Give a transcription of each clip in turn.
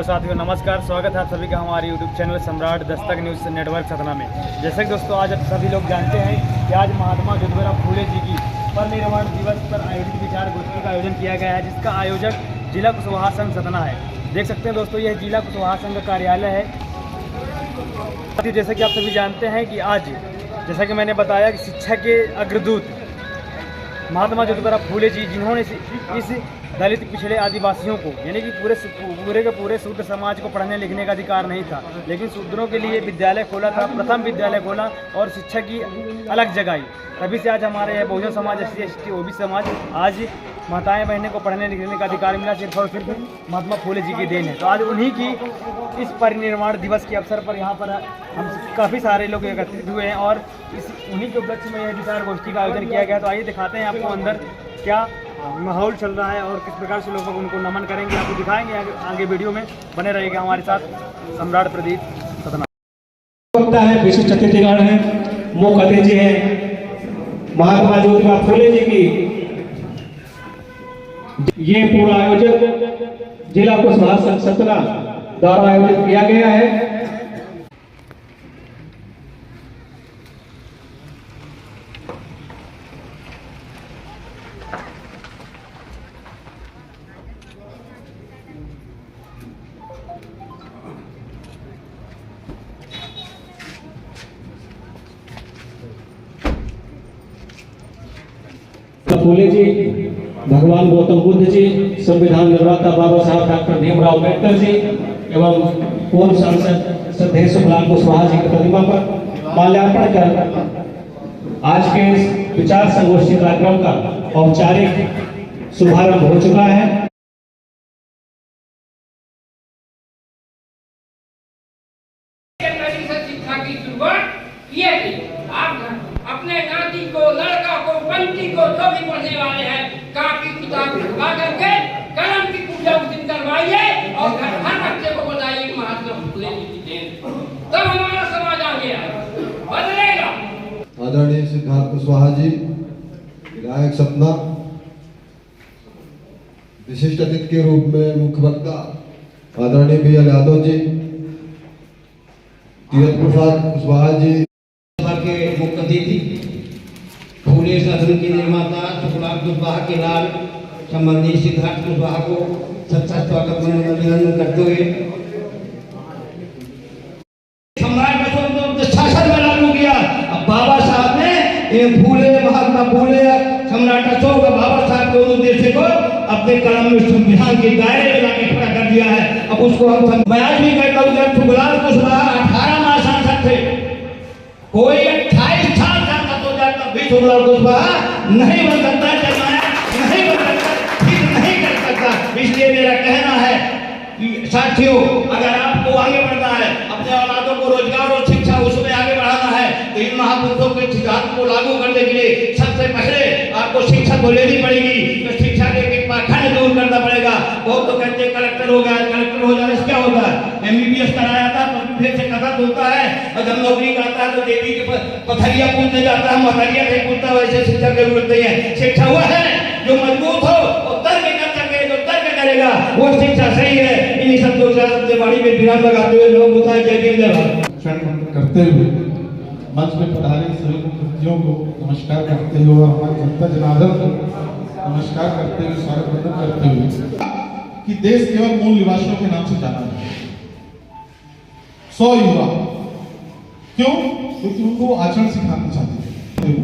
साथियों नमस्कार, स्वागत है आप सभी का हमारे यूट्यूब चैनल सम्राट दस्तक न्यूज़ नेटवर्क सतना में। जैसे कि दोस्तों आज आप सभी लोग जानते हैं कि आज महात्मा ज्योतिबा फूले जी की परिनिर्वाण दिवस पर आयोजित विचार गोष्ठी का आयोजन किया गया है, जिसका आयोजक जिला कुशवाहा संघ सतना है। देख सकते हैं दोस्तों, यह जिला कुशवाहा संघ का कार्यालय है। जैसे कि आप सभी जानते हैं कि आज जैसा कि मैंने बताया कि शिक्षा के अग्रदूत महात्मा ज्योतिबा फूले जी, जिन्होंने इस दलित पिछड़े आदिवासियों को यानी कि पूरे शूद्र समाज को पढ़ने लिखने का अधिकार नहीं था, लेकिन शूद्रों के लिए विद्यालय खोला था, प्रथम विद्यालय खोला और शिक्षा की अलग जगाई। तभी से आज हमारे यह Bahujan Samaj, SC ST OBC समाज, आज माताएं बहनें को पढ़ने लिखने का अधिकार मिला सिर्फ और सिर्फ महात्मा फूले जी की देन है। तो आज उन्हीं की इस परिनिर्वाण दिवस के अवसर पर यहाँ पर हम काफ़ी सारे लोग एकत्रित हुए हैं और उन्हीं के उपलक्ष्य में यह विचार गोष्ठी का आयोजन किया गया। तो आइए दिखाते हैं आपको अंदर क्या माहौल चल रहा है और किस प्रकार से लोग उनको नमन करेंगे, आपको दिखाएंगे। आगे वीडियो में बने रहेगा हमारे साथ सम्राट प्रदीप सतना है, विशिष्ट अतिथिगण है, मुख्य अतिथि है महात्मा ज्योतिबा फूले जी की। ये पूरा आयोजन जिला कुशवाहा संघ सतना द्वारा आयोजित किया गया है। फूले जी, भगवान गौतम बुद्ध जी, संविधान निर्माता बाबा साहब डॉक्टर भीमराव अम्बेडकर जी एवं पूर्व सांसद श्रद्धेय सुखलाल कुशवाहा जी की प्रतिमा पर माल्यार्पण कर आज के इस विचार संगोष्ठी कार्यक्रम का औपचारिक शुभारंभ हो चुका है। शिक्षा की शुरुआत किए थे। आप अपने नाती को, लड़का को, बंटी को, जो भी पढ़ने वाले हैं, कापी किताब खिलवा करके कलम की पूजा उस दिन करवाइए और हर बच्चे को बताइए कि महात्मा फूले जी की देन, तब हमारा समाज आगे बदलेगा। आदरणीय सिद्धार्थ कुशवाहा जी, विधायक सतना, विशिष्ट अतिथि के रूप में मुख्य वक्ता आदरणीय BL यादव जी, तीरथ प्रसाद कुशवाहा जी के मुख्य अतिथि, फूले सदन के निर्माता सुखलाल कुशवाहा के लाल संबंधी सिद्धार्थ कुशवाहा को सच्चा स्वागत में अभिनंदन करते हुए सम्राट का शासन में लागू किया। अब बाबा साहब ने ये फूले, महात्मा फूले, सम्राट अशोक, बाबा साहब के उद्देश्य को अपने कलम में संविधान के दायरे में लाके खड़ा कर दिया है। अब उसको हम मैं आज भी कहता हूँ, जब सुखलाल कुशवाहा 18 माह सांसद थे, कोई 28 साल सांसद हो जाए तब भी सुखलाल कुशवाहा नहीं बन सकता, नहीं बन सकता, ठीक नहीं कर सकता। इसलिए मेरा कहना है कि साथियों, अगर आपको आगे बढ़ना है, अपने औलादों को रोजगार और शिक्षा उसमें आगे बढ़ाना है, तो इन महापुरुषों के सिद्धांत को लागू करने के लिए सबसे पहले आपको शिक्षा को लेनी पड़ेगी। तो शिक्षा के पाखंड दूर करना पड़ेगा। बहुत तो कहते हैं कलेक्टर हो गया, कलेक्टर हो जाने से क्या होगा, MBBS कराया था तो फिर से कथा होता है, और जब नौकरी करता है तो देवी के पथरिया पूछने जाता है, महरिया नहीं पूछता। वैसे शिक्षा की जरूरत नहीं है। शिक्षा हुआ है जो मजबूत हो और तर्क कर सके, जो तर्क करेगा वो शिक्षा सही है। इन्हीं शब्दों से अपने वाणी में विराम लगाते हुए लोग होता है जय भीम करते हुए मंच में पधारे सभी मुख्यमंत्रियों को नमस्कार करते हुए और हमारे जनता जनार्दन को नमस्कार करते हुए, स्वागत वंदन करते हुए कि देश केवल मूल निवासियों के नाम से जाना है। 100 युवा क्यों? क्योंकि उनको आचरण सिखाना चाहते हैं।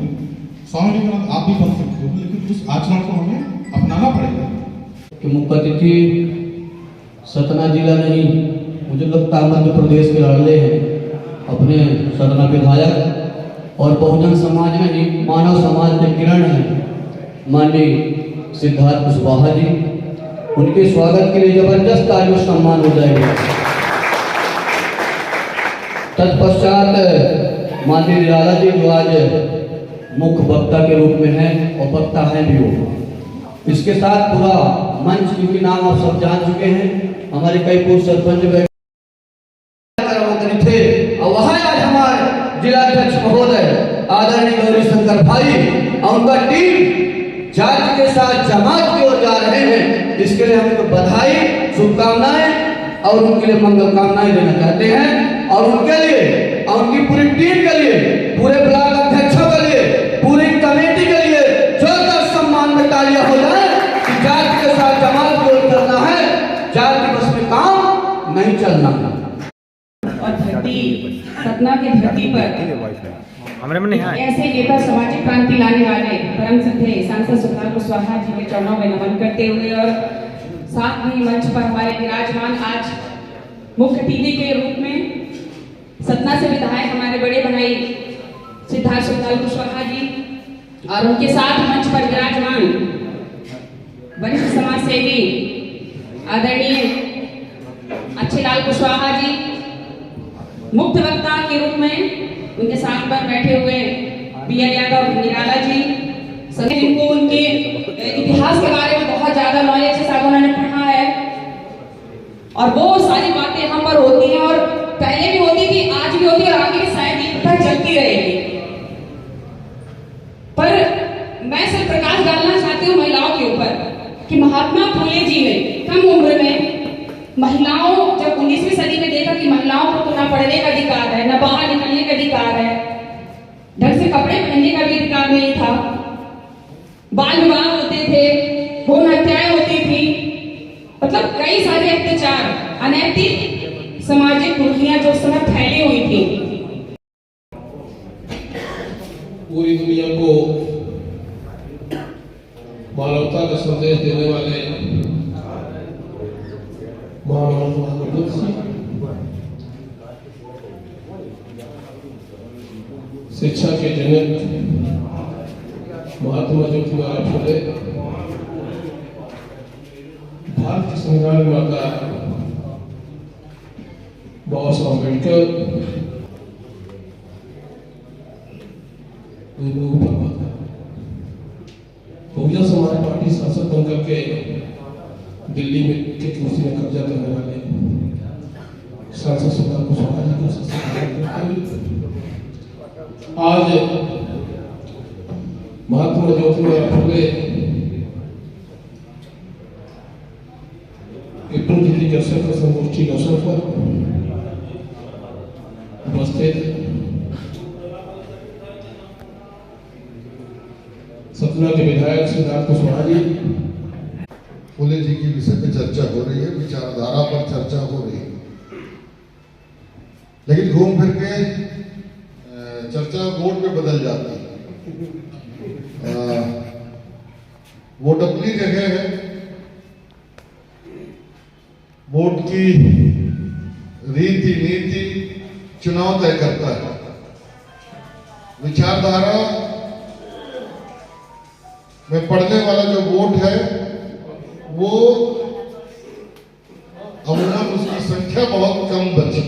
स्वामी विवेकानंद आप भी बन सकते हो, लेकिन उस आचरण को हमें अपनाना पड़ेगा। मुख्य अतिथि सतना जिला नहीं, मुझे लगता है मध्य प्रदेश के लाडले हैं, अपने सतना विधायक और बहुजन समाज में नहीं मानव समाज के किरण हैं माननीय सिद्धार्थ कुशवाहा जी। उनके स्वागत के लिए जबरदस्त तालियों सम्मान हो जाएगा। तत्पश्चात माननीय निराला जी, जो आज मुख्य वक्ता के रूप में हैं और वक्ता हैं भी वो। इसके साथ पूरा मंच, क्योंकि नाम आप सब जान चुके हैं, हमारे कई पूर्व सरपंच थे और वहाँ आज हमारे जिलाध्यक्ष महोदय आदरणीय गौरी शंकर भाई और उनका टीम जाति के साथ जमात की ओर जा रहे हैं। इसके लिए हम बधाई, शुभकामनाएं और उनके लिए मंगल कामनाएं देना चाहते हैं और उनके लिए और उनकी पूरी टीम के लिए, पूरे ब्लॉक अध्यक्षों के लिए, पूरी कमेटी के लिए जोरदार सम्मान में तालियां हो जाए कि जाति के साथ जमात को चलना है, जाति बस में काम नहीं चलना। और धरती सतना की धरती पर ऐसे नेता सामाजिक क्रांति लाने वाले परम श्रद्धेय सांसद सुखलाल कुशवाहा जी के चरणों में नमन करते हुए और साथ ही मंच पर हमारे विराजमान आज मुख्य अतिथि के रूप में सतना से विधायक हमारे बड़े भाई सिद्धार्थ सुखलाल कुशवाहा जी और उनके साथ मंच पर विराजमान वरिष्ठ समाज सेवी आदरणीय अच्छेलाल कुशवाहा जी, मुख्य वक्ता के रूप में उनके साथ पर बैठे हुए बी.एल. यादव निराला जी, सभी इनको उनके इतिहास के बारे में बहुत ज्यादा नॉलेज है, साहब उन्होंने पढ़ा है और वो सारी बातें यहाँ पर होती हैं और पहले भी होती थी, आज भी होती है और आगे भी शायद ये प्रथा चलती रहेगी। पर मैं सिर्फ प्रकाश डालना चाहती हूँ महिलाओं के ऊपर कि महात्मा फुले जी ने कम उम्र में महिलाओं, जब 19वीं सदी में देखा कि महिलाओं को तो ना पढ़ने का अधिकार है, ना बाहर निकलने का अधिकार है, ढंग से कपड़े पहनने का भी अधिकार नहीं था, बाल विवाह होते थे, भ्रूण हत्याएं होती थी, मतलब कई सारे अत्याचार, अनैतिक सामाजिक कुरीतियां जो उस समय फैली हुई थी। पूरी दुनिया को मानवता का संदेश देने वाले महात्मा बुद्ध शिक्षा के जनक महात्मा ज्योतिबा फुले, भारतीय संविधान निर्माता बाबा साहब अम्बेडकर, बहुजन समाज पार्टी सांसद बनकर के दिल्ली में के कुर्सी में कब्जा करने वाले सांसद सुखलाल कुशवाहा जी को आज महात्मा ज्योतिबा फुले के पुण्यतिथि के अवसर पर संगोष्ठी के अवसर पर उपस्थित सतना के विधायक सिद्धार्थ कुशवाहा जी, फुले जी की विषय पे चर्चा हो रही है, विचारधारा पर चर्चा हो रही है, लेकिन घूम फिर के चर्चा वोट पे बदल जाती है। वोट अपनी जगह है, वोट की रीति नीति चुनाव तय करता है। विचारधारा में पढ़ने वाला जो वोट है वो अमूमन उसकी संख्या बहुत कम बची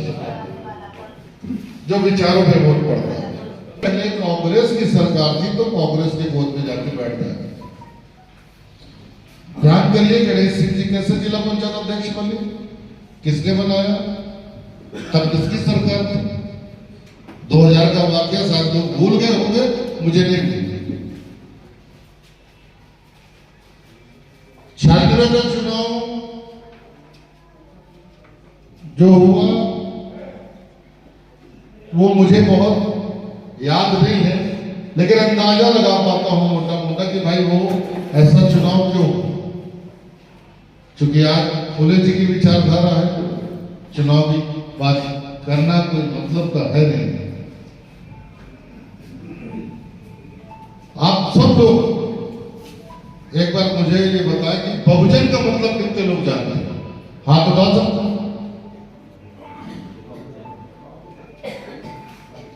जो विचारों पे वोट पड़ता है। पहले कांग्रेस की सरकार थी तो कांग्रेस के गोद में जाके बैठ गए। ध्यान करिए गणेश सिंह जी कैसे जिला पंचायत अध्यक्ष बने, किसने बनाया, तब किसकी सरकार थी। 2000 का वाक्य शायद लोग भूल गए होंगे, मुझे नहीं। 96 का चुनाव जो हुआ वो मुझे बहुत याद नहीं है, लेकिन अंदाजा लगा पाता हूं मोटा मोटा कि भाई वो ऐसा चुनाव क्यों। चूंकि आज फुले जी की विचारधारा है, चुनाव की बात करना कोई मतलब का है नहीं। आप सब लोग एक बार मुझे ये बताएं कि बहुजन का मतलब कितने लोग जानते हैं, हाथ उठा सकते हैं।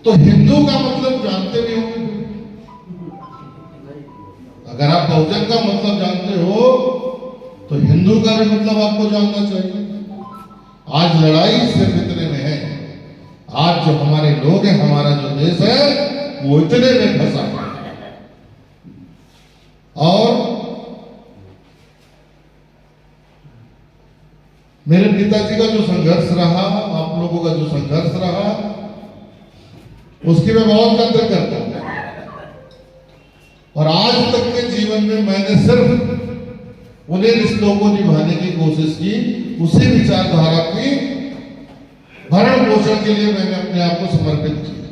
तो हिंदू का मतलब जानते भी होंगे। अगर आप बहुजन का मतलब जानते हो तो हिंदू का भी मतलब आपको जानना चाहिए। आज लड़ाई सिर्फ इतने में है, आज जो हमारे लोग हैं, हमारा जो देश है वो इतने में फंसा है। और मेरे पिताजी का जो संघर्ष रहा, आप लोगों का जो संघर्ष रहा, उसकी मैं बहुत कदर करता हूं। और आज तक के जीवन में मैंने सिर्फ उन्हीं रिश्तों को निभाने की कोशिश की उसी विचारधारा की भरण पोषण के लिए मैंने अपने आप को समर्पित किया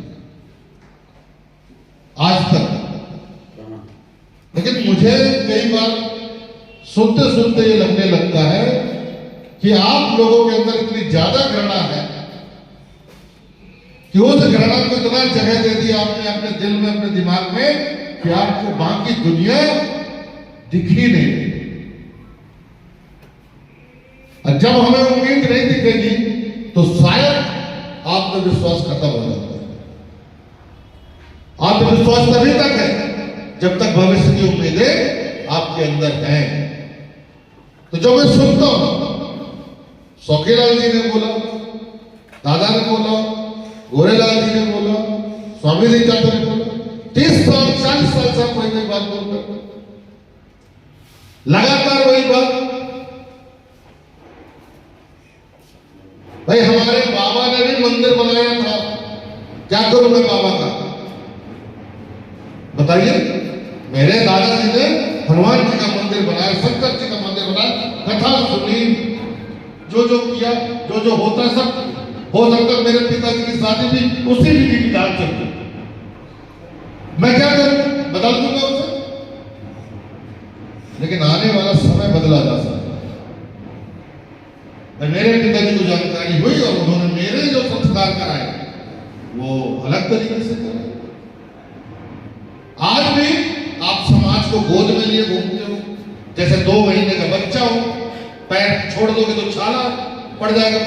आज तक। लेकिन मुझे कई बार सुनते सुनते ये लगने लगता है कि आप लोगों के अंदर इतनी ज्यादा घृणा है कि उस घृणा को इतना जगह दे दी आपने अपने दिल में, अपने दिमाग में, कि आपको बाकी दुनिया दिखी नहीं। और जब हमें उम्मीद नहीं दिखेगी तो शायद आत्मविश्वास खत्म हो जाता है। आत्मविश्वास तभी तक है जब तक भविष्य की उम्मीदें आपके अंदर हैं। तो जब मैं सुनता हूं सौखीलाल जी ने बोला, दादा ने बोला, गोरेलाल जी ने बोला, स्वामी जी चाचा ने बोला, 30 साल 40 साल से वही बात बोलते लगातार वही बात। भाई हमारे बाबा ने भी मंदिर बनाया था, क्या करूं मैं बाबा का बताइए। मेरे दादाजी ने हनुमान जी का मंदिर बनाया, शंकर जी का मंदिर बनाया, कथा सुनी, जो किया, जो होता है सब। हो सकता है मेरे पिताजी की शादी भी उसी विधि विधान से हुई। मैं क्या करूं, बदल दूंगा उसे। लेकिन आने वाला समय बदला जा सकता है। मेरे पिताजी को जानकारी हुई और उन्होंने मेरे जो संस्कार कराए वो अलग तरीके से कराए। आज भी आप समाज को गोद में लिए घूमते हो, जैसे 2 महीने का बच्चा हो, पैर छोड़ दोगे तो छाला पड़ जाएगा।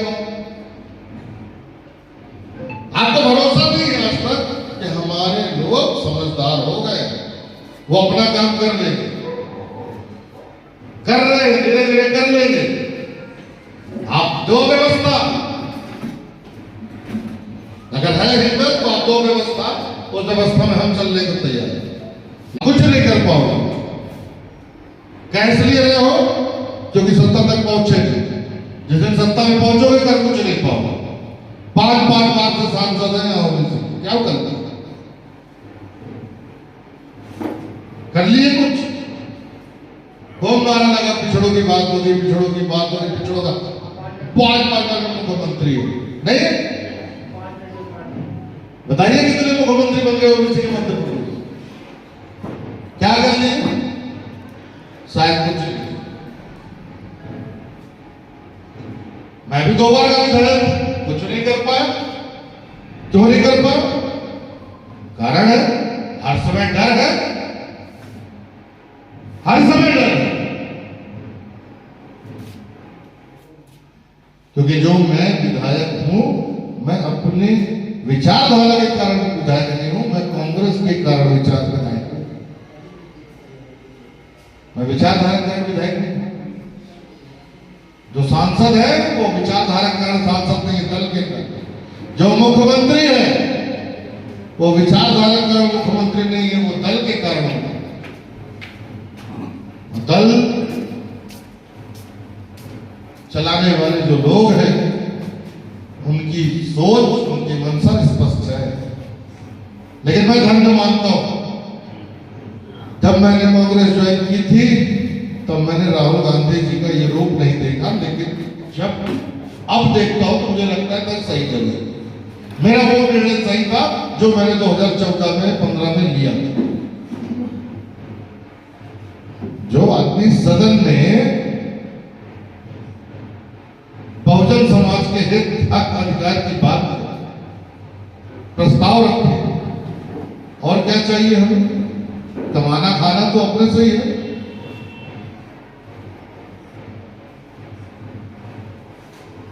आपको भरोसा नहीं है आज तक कि हमारे लोग समझदार हो गए, वो अपना काम कर लेंगे, कर रहे हैं, धीरे धीरे कर लेंगे। आप दो व्यवस्था, अगर है हिम्मत तो आप दो व्यवस्था, उस व्यवस्था में हम चलने को तैयार हैं। कुछ नहीं कर पाओगे, कैसे लिए रहे हो क्योंकि सत्ता तक पहुंचे। जिस दिन सत्ता में पहुंचोगे कर कुछ नहीं पाओगे। 5 बार से सांसद हैं और क्या करते कर लिए कुछ। खूब नारा लगा पिछड़ों की बात होगी, पिछड़ों की बात होगी, पिछड़ों का 5 बार मुख्यमंत्री हो नहीं। बताइए कितने मुख्यमंत्री बन गए ओबीसी के मध्य प्रदेश, क्या कर लिए? शायद कुछ नहीं। मैं भी 2 बार गांव खड़ा, कुछ नहीं कर पाया। क्यों नहीं कर पाया? कारण है हर समय डर है, हर समय डर है। क्योंकि जो मैं विधायक हूं, मैं अपने विचारधारा के कारण विधायक नहीं हूं, मैं कांग्रेस के कारण विधायक हूं। मैं विचारधारा के कारण विधायक नहीं हूं। जो सांसद है वो विचारधारा के कारण सांसद नहीं, दल के कारण। जो मुख्यमंत्री है वो विचारधारा के कारण मुख्यमंत्री नहीं है, वो दल के कारण है। दल चलाने वाले जो लोग हैं उनकी सोच, उनकी मंशा स्पष्ट है। लेकिन मैं धर्म मानता हूं। जब मैंने कांग्रेस ज्वाइन की थी तब मैंने राहुल गांधी जी का ये रूप नहीं देखा, लेकिन जब अब देखता हूं तो मुझे लगता है कि सही जगह मेरा वो निर्णय सही था जो मैंने 2014 में 15 में लिया। जो आदमी सदन में बहुजन समाज के हित हक अधिकार की बात प्रस्ताव रखे, और क्या चाहिए हमें? कमाना खाना तो अपने से ही है।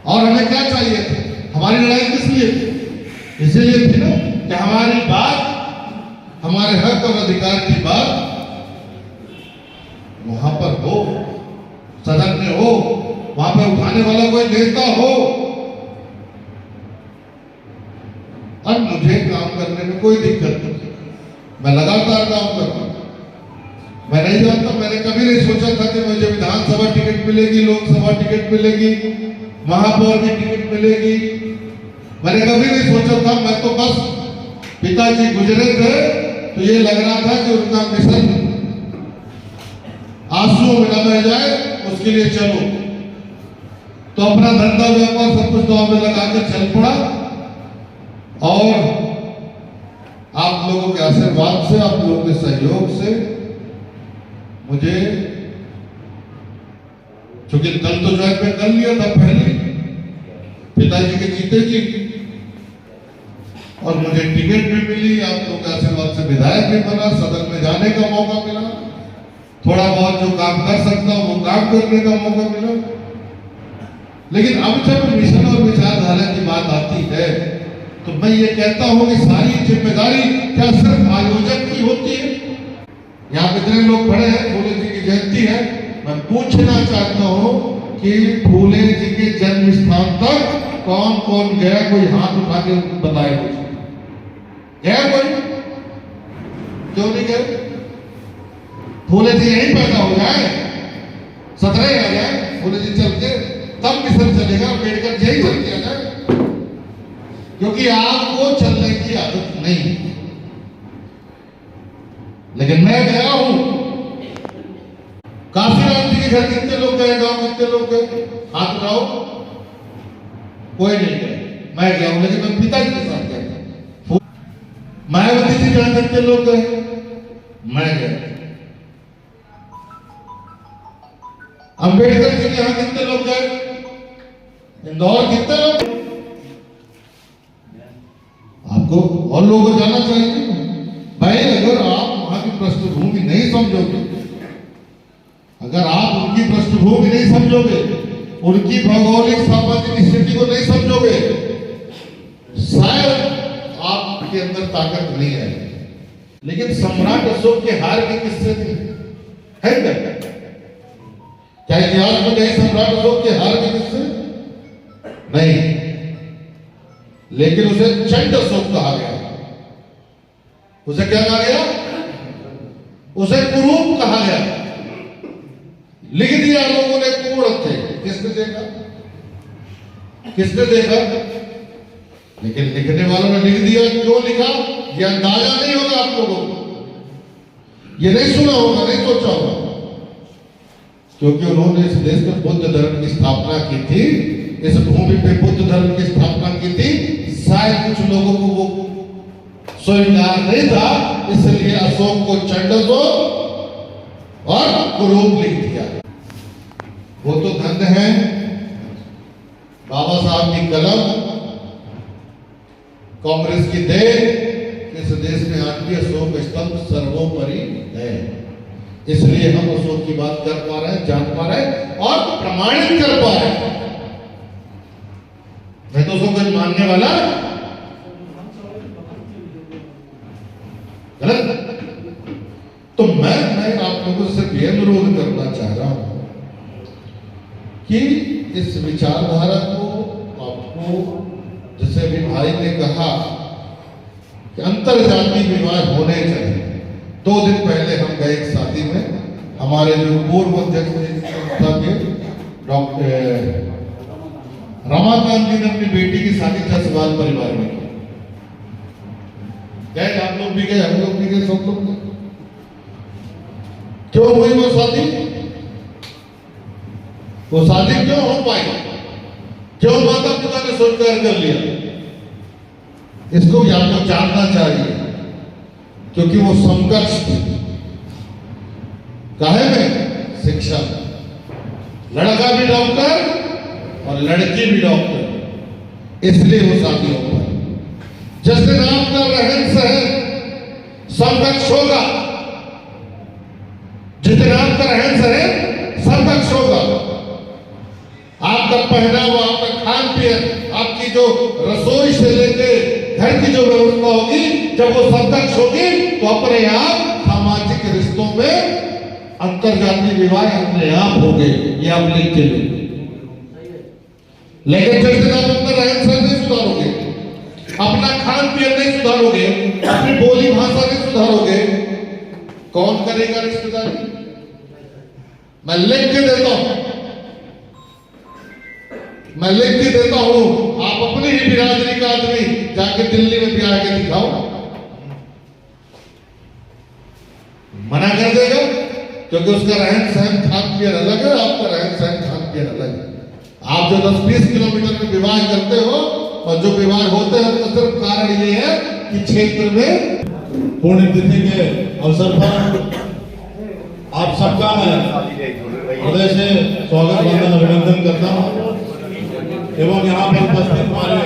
और हमें क्या चाहिए थे? हमारी लड़ाई किस लिए थी? इसलिए थी ना कि हमारी बात, हमारे हक और अधिकार की बात वहां पर हो, सदन में हो, वहां पर उठाने वाला कोई नेता हो। अब मुझे काम करने में कोई दिक्कत नहीं, मैं लगातार काम कर रहा हूं। मैं नहीं जानता, मैंने कभी नहीं सोचा था कि मुझे विधानसभा टिकट मिलेगी, लोकसभा टिकट मिलेगी, महापौर की टिकट मिलेगी। मैंने कभी नहीं सोचा था। मैं तो बस पिताजी गुजरे थे तो ये लग रहा था कि उनका मिशन आंसुओं में न बह जाए, उसके लिए चलो। तो अपना धंधा व्यापार सब कुछ दांव में लगाकर चल पड़ा। और आप लोगों के आशीर्वाद से, आप लोगों के सहयोग से मुझे, चूंकि दल तो ज्वाइन में कर लिया था पहले पिताजी के जीते जी, और मुझे टिकट भी मिली, आप लोगों के आशीर्वाद से विधायक भी बना, सदन में जाने का मौका मिला, थोड़ा बहुत जो काम कर सकता हूं वो काम करने का मौका मिला। लेकिन अब जब मिशन और विचारधारा की बात आती है तो मैं ये कहता हूं कि सारी जिम्मेदारी क्या सिर्फ आयोजक की होती है? यहाँ कितने लोग खड़े हैं, फूले जी की जयंती है, मैं पूछना चाहता हूं कि फूले जी के जन्म स्थान तक कौन कौन गया? कोई हाथ उठा के बताए मुझे, गया कोई? क्यों नहीं गए? फूले जी यहीं पैदा हो जाए, 17 आ जाए, फूले जी चल के तब मिशन चलेगा, अम्बेडकर यही चल के आ जाए, क्योंकि आपको चलने की आदत नहीं। लेकिन मैं गया हूं, काशीराम जी के घर कितने लोग गए, गांव कितने लोग गए? हाथ उठाओ। कोई नहीं गए। मैं गया हूं, लेकिन मैं पिताजी के साथ गया। मायावती जी के घर कितने लोग गए? मैं गया। अम्बेडकर जी के यहां कितने लोग गए? इंदौर कितने लोग? आपको और लोगों को जाना चाहिए भाई। अगर आप वहां की पृष्ठभूमि नहीं समझोगे, अगर आप उनकी पृष्ठभूमि नहीं समझोगे, उनकी भौगोलिक सामाजिक स्थिति को नहीं समझोगे, शायद आपके अंदर ताकत नहीं आएगी। लेकिन सम्राट अशोक के हार के किस्से थे, है क्या इतिहास में कहीं सम्राट अशोक के हार के किस्से? नहीं, लेकिन उसे चंड अशोक कहा गया। उसे क्या कहा गया? उसे कुरूप कहा गया। लिख दिया लोगों ने कूड़ थे। किसने देखा? किसने देखा? लेकिन लिखने वालों ने लिख दिया। क्यों लिखा ये अंदाजा नहीं होगा आप लोगों को, ये नहीं सुना होगा, नहीं सोचा होगा, क्योंकि उन्होंने इस देश में बुद्ध धर्म की स्थापना की थी, इस भूमि पे बुद्ध धर्म की स्थापना की थी। शायद कुछ लोगों को वो स्वीकार नहीं था, इसलिए अशोक को चंड अशोक और कुरूप लिख दिया। वो तो धन्य है बाबा साहब की कलम, कांग्रेस की देन, इस देश में आज भी अशोक स्तंभ सर्वोपरि है। इसलिए हम अशोक की बात कर पा रहे हैं, जान पा रहे हैं और प्रमाणित कर पा रहे हैं। मैं तो उसको कुछ मानने वाला गलत। तो मैं आप लोगों से भी अनुरोध करना चाह रहा हूं कि इस विचारधारा को आपको, जैसे अभी भाई ने कहा कि अंतरजातीय विवाह होने चाहिए। 2 दिन पहले हम गए एक शादी में, हमारे जो पूर्व अध्यक्ष संस्था के डॉक्टर रमाकांत जी ने अपनी बेटी की शादी जसवाल परिवार में की। गए आप लोग भी गए, हम लोग भी गए, सब लोग गए। क्यों हुई वो शादी? वो शादी क्यों हो पाई? क्यों माता पिता ने स्वीकार कर लिया? इसको भी आपको जानना चाहिए, क्योंकि वो समकक्ष काहे में? शिक्षा। लड़का भी डॉक्टर और लड़की भी डॉक्टर, इसलिए वो शादी हो पाई। जिस दिन आपका रहन सहन समकक्ष होगा, जिस दिन आपका रहन सहन समकक्ष होगा, आपका पहनावा, आपका खान पीन, आपकी जो रसोई से लेके घर की जो व्यवस्था होगी, जब वो समकक्ष होगी तो अपने आप सामाजिक रिश्तों में अंतरजातीय विवाह अपने आप हो गए। ये आप लिख के लो। लेकिन जिस दिन आप अपना रहन सहन नहीं सुधारोगे, अपना खान पीन नहीं सुधारोगे, अपनी बोली भाषा नहीं सुधारोगे, कौन करेगा रिश्तेदारी? मैं लिख के देता हूं, मैं लिख के देता हूं। आप अपनी ही बिरादरी का आदमी जाके दिल्ली में ब्याह के दिखाओ, मना कर देगा, क्योंकि उसका रहन सहन खान पीन अलग है, आपका रहन सहन खान पीन अलग है। आप जो 10-20 किलोमीटर में विवाह करते हो और जो विवाह होते हैं तो सिर्फ कारण ये है कि क्षेत्र में पुण्यतिथि के अवसर पर आप सबका मैं हृदय से स्वागत वंदन अभिनंदन करता हूँ एवं यहाँ पर उपस्थित हमारे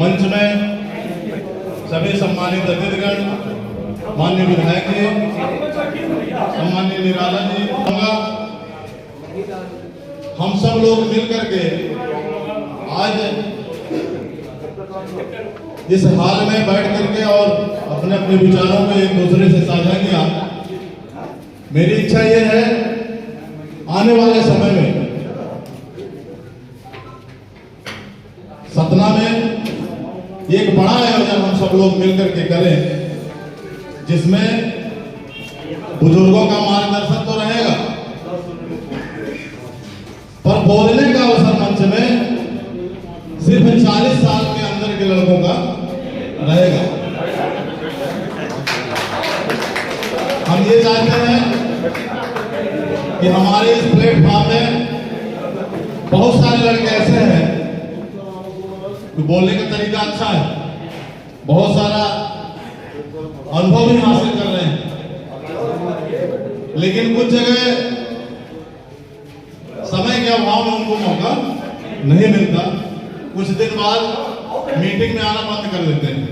मंच में सभी सम्मानित अतिथिगण, माननीय विधायक जी, सम्माननीय निराला जी, हम सब लोग मिलकर के आज इस हाल में बैठ करके और अपने अपने विचारों को एक दूसरे से साझा किया। मेरी इच्छा यह है आने वाले समय में सतना में एक बड़ा आयोजन हम सब लोग मिलकर के करें, जिसमें बुजुर्गों का मार्गदर्शन तो रहेगा, पर बोलने का अवसर मंच में सिर्फ 40 साल के अंदर के लड़कों का रहेगा। हम ये चाहते हैं कि हमारे इस प्लेटफॉर्म में बहुत सारे लड़के ऐसे हैं कि बोलने का तरीका अच्छा है, बहुत सारा अनुभव भी हासिल कर रहे हैं, लेकिन कुछ जगह समय के अभाव में उनको मौका नहीं मिलता। कुछ दिन बाद मीटिंग में आना बंद कर देते हैं।